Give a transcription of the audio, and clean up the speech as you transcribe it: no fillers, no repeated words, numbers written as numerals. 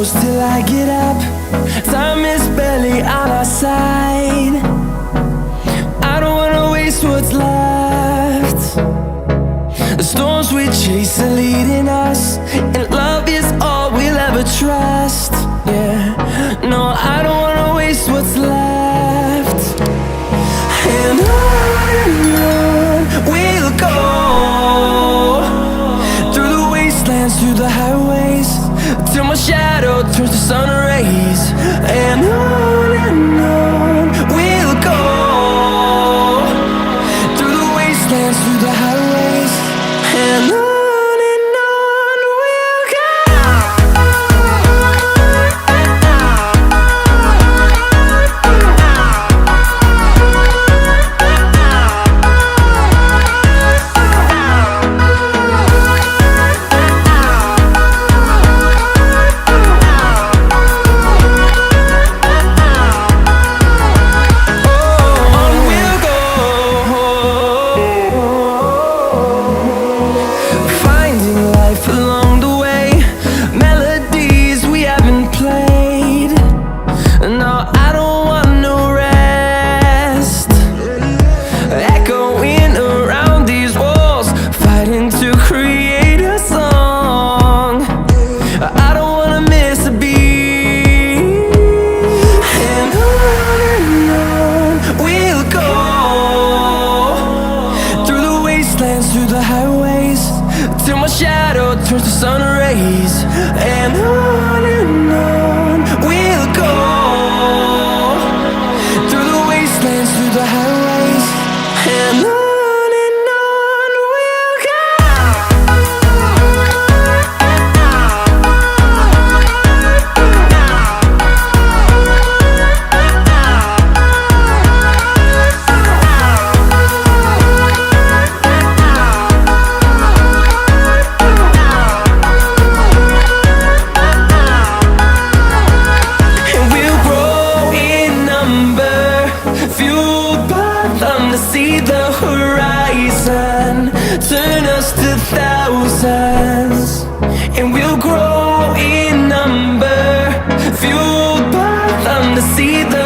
close till I get up. Time is barely on our side. I don't wanna waste what's left. The storms we chase are leading us, and love is all we'll ever trust. Yeah, no, I don't wanna waste what's left. And on we'll go, through the wastelands, through the highways, till my shadow turns to sun rays. And on we'll go, through the wastelands, through the highways, and on we'll go. Along the way, melodies we haven't played. No, I don't want no rest. Echoing around these walls, fighting to create a song. I don't wanna miss a beat. And on we'll go, through the wastelands, through the highways, till my shadow turns to sun rays. And on we'll go, through the wastelands, through the highways, and on we'll go. See the horizon turn us to thousands, and we'll grow in number, fueled by them to see the